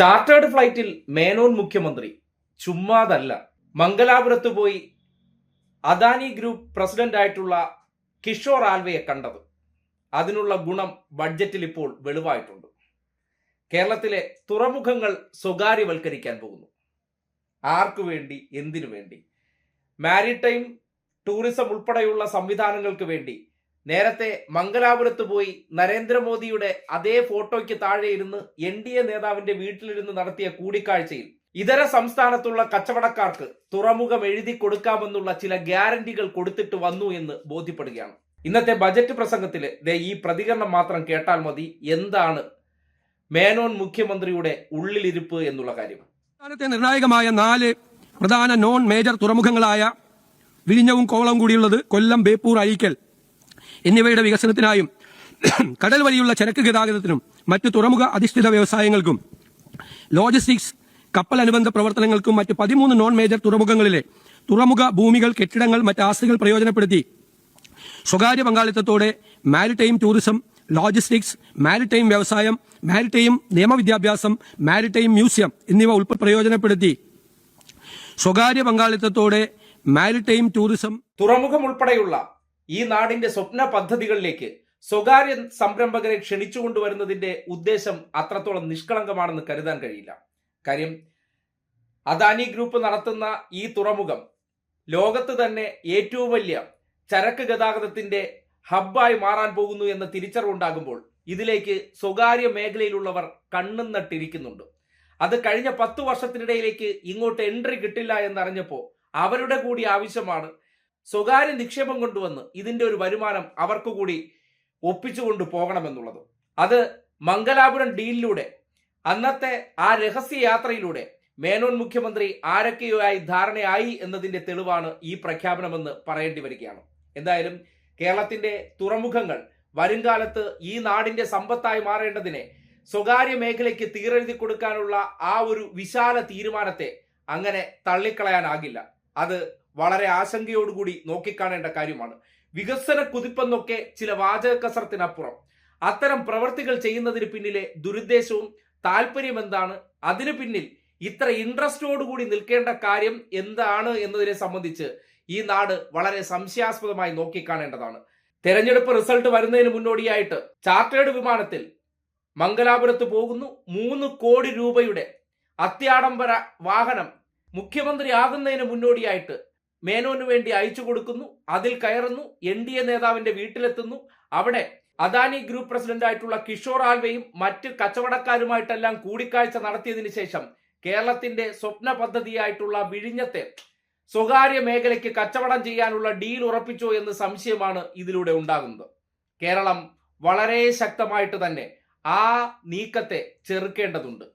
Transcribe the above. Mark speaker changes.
Speaker 1: Chartered ഫ്ലൈറ്റിൽ മേനോൻ മുഖ്യമന്ത്രി ചുമ്മാതല്ല. മംഗലാപുരത്ത് പോയി അദാനി ഗ്രൂപ്പ് പ്രസിഡന്റ് ആയിട്ടുള്ള കിഷോർ ആൽവയെ കണ്ടത്. അതിനുള്ള ഗുണം ബഡ്ജറ്റിൽ ഇപ്പോൾ വെളിവായിട്ടുണ്ട്. കേരളത്തിലെ തുറമുഖങ്ങൾ സ്വകാര്യവൽക്കരിക്കാൻ പോകുന്നു. ആർക്കു വേണ്ടി? എന്തിനു വേണ്ടി? മാരിടൈം ടൂറിസം ഉൾപ്പെടെയുള്ള സംവിധാനങ്ങൾക്ക് വേണ്ടി. നേരത്തെ മംഗലാപുരത്ത് പോയി നരേന്ദ്രമോദിയുടെ അതേ ഫോട്ടോയ്ക്ക് താഴെ ഇരുന്ന് NDA നേതാവിന്റെ വീട്ടിലിരുന്ന് നടത്തിയ കൂടിക്കാഴ്ചയിൽ ഇതര സംസ്ഥാനത്തുള്ള കച്ചവടക്കാർക്ക് തുറമുഖം എഴുതി കൊടുക്കാമെന്നുള്ള ചില ഗ്യാരണ്ടികൾ കൊടുത്തിട്ട് വന്നു എന്ന് ബോധ്യപ്പെടുകയാണ്. ഇന്നത്തെ ബജറ്റ് പ്രസംഗത്തില് ഈ പ്രതികരണം മാത്രം കേട്ടാൽ മതി എന്താണ് മേനോൻ മുഖ്യമന്ത്രിയുടെ ഉള്ളിലിരിപ്പ് എന്നുള്ള കാര്യം.
Speaker 2: നിർണായകമായ 4 പ്രധാന നോൺ മേജർ തുറമുഖങ്ങളായ വിഴിഞ്ഞവും കോവളവും കൂടിയുള്ളത് കൊല്ലം, ബേപ്പൂർ, അഴീക്കൽ എന്നിവയുടെ വികസനത്തിനായും കടൽ വഴിയുള്ള ചരക്ക് ഗതാഗതത്തിനും മറ്റു തുറമുഖ അധിഷ്ഠിത വ്യവസായങ്ങൾക്കും ലോജിസ്റ്റിക്സ്, കപ്പൽ അനുബന്ധ പ്രവർത്തനങ്ങൾക്കും മറ്റ് 13 നോൺ മേജർ തുറമുഖങ്ങളിലെ തുറമുഖ ഭൂമികൾ, കെട്ടിടങ്ങൾ, മറ്റ് ആസ്തികൾ പ്രയോജനപ്പെടുത്തി സ്വകാര്യ പങ്കാളിത്തത്തോടെ മാരിടൈം ടൂറിസം, ലോജിസ്റ്റിക്സ്, മാരിടൈം വ്യവസായം, മാരിടൈം നിയമവിദ്യാഭ്യാസം, മാരിടൈം മ്യൂസിയം എന്നിവ പ്രയോജനപ്പെടുത്തി സ്വകാര്യ പങ്കാളിത്തത്തോടെ മാരിടൈം ടൂറിസം,
Speaker 1: തുറമുഖം ഉൾപ്പെടെയുള്ള ഈ നാടിന്റെ സ്വപ്ന പദ്ധതികളിലേക്ക് സ്വകാര്യ സംരംഭകരെ ക്ഷണിച്ചുകൊണ്ടുവരുന്നതിന്റെ ഉദ്ദേശം അത്രത്തോളം നിഷ്കളങ്കമാണെന്ന് കരുതാൻ കഴിയില്ല. കാര്യം അദാനി ഗ്രൂപ്പ് നടത്തുന്ന ഈ തുറമുഖം ലോകത്ത് തന്നെ ഏറ്റവും വലിയ ചരക്ക് ഗതാഗതത്തിന്റെ ഹബ്ബായി മാറാൻ പോകുന്നു എന്ന തിരിച്ചറിവുണ്ടാകുമ്പോൾ ഇതിലേക്ക് സ്വകാര്യ മേഖലയിലുള്ളവർ കണ്ണും നട്ടിരിക്കുന്നുണ്ട്. അത് കഴിഞ്ഞ 10 വർഷത്തിനിടയിലേക്ക് ഇങ്ങോട്ട് എൻട്രി കിട്ടില്ല എന്നറിഞ്ഞപ്പോൾ അവരുടെ കൂടി ആവശ്യമാണ് സ്വകാര്യ നിക്ഷേപം കൊണ്ടുവന്ന് ഇതിന്റെ ഒരു വരുമാനം അവർക്ക് കൂടി ഒപ്പിച്ചുകൊണ്ട് പോകണമെന്നുള്ളത്. അത് മംഗലാപുരം ഡീലിലൂടെ, അന്നത്തെ ആ രഹസ്യ യാത്രയിലൂടെ മേനോൻ മുഖ്യമന്ത്രി ആരൊക്കെയായി ധാരണയായി എന്നതിന്റെ തെളിവാണ് ഈ പ്രഖ്യാപനമെന്ന് പറയേണ്ടി വരികയാണ്. എന്തായാലും കേരളത്തിന്റെ തുറമുഖങ്ങൾ വരുംകാലത്ത് ഈ നാടിന്റെ സമ്പത്തായി മാറേണ്ടതിനെ സ്വകാര്യ മേഖലയ്ക്ക് തീരെഴുതി കൊടുക്കാനുള്ള ആ ഒരു വിശാല തീരുമാനത്തെ അങ്ങനെ തള്ളിക്കളയാനാകില്ല. അത് വളരെ ആശങ്കയോടുകൂടി നോക്കിക്കാണേണ്ട കാര്യമാണ്. വികസന കുതിപ്പെന്നൊക്കെ ചില വാചക കസരത്തിനപ്പുറം അത്തരം പ്രവർത്തികൾ ചെയ്യുന്നതിന് പിന്നിലെ ദുരുദ്ദേശവും താല്പര്യം എന്താണ്, അതിനു പിന്നിൽ ഇത്ര ഇൻട്രസ്റ്റോടുകൂടി നിൽക്കേണ്ട കാര്യം എന്താണ് എന്നതിനെ സംബന്ധിച്ച് ഈ നാട് വളരെ സംശയാസ്പദമായി നോക്കിക്കാണേണ്ടതാണ്. തെരഞ്ഞെടുപ്പ് റിസൾട്ട് വരുന്നതിന് മുന്നോടിയായിട്ട് ചാർട്ടേഡ് വിമാനത്തിൽ മംഗലാപുരത്ത് പോകുന്നു. 3 കോടി രൂപയുടെ അത്യാഡംബര വാഹനം മുഖ്യമന്ത്രി ആകുന്നതിന് മുന്നോടിയായിട്ട് മേനോന് വേണ്ടി അയച്ചു കൊടുക്കുന്നു. അതിൽ കയറുന്നു. NDA നേതാവിന്റെ വീട്ടിലെത്തുന്നു. അവിടെ അദാനി ഗ്രൂപ്പ് പ്രസിഡന്റ് ആയിട്ടുള്ള കിഷോർ ആൽവയും മറ്റ് കച്ചവടക്കാരുമായിട്ടെല്ലാം കൂടിക്കാഴ്ച നടത്തിയതിനു ശേഷം കേരളത്തിന്റെ സ്വപ്ന പദ്ധതിയായിട്ടുള്ള വിഴിഞ്ഞത്തെ സ്വകാര്യ മേഖലയ്ക്ക് കച്ചവടം ചെയ്യാനുള്ള ഡീൽ ഉറപ്പിച്ചോ എന്ന് സംശയമാണ് ഇതിലൂടെ ഉണ്ടാകുന്നത്. കേരളം വളരെ ശക്തമായിട്ട് തന്നെ ആ നീക്കത്തെ ചെറുക്കേണ്ടതുണ്ട്.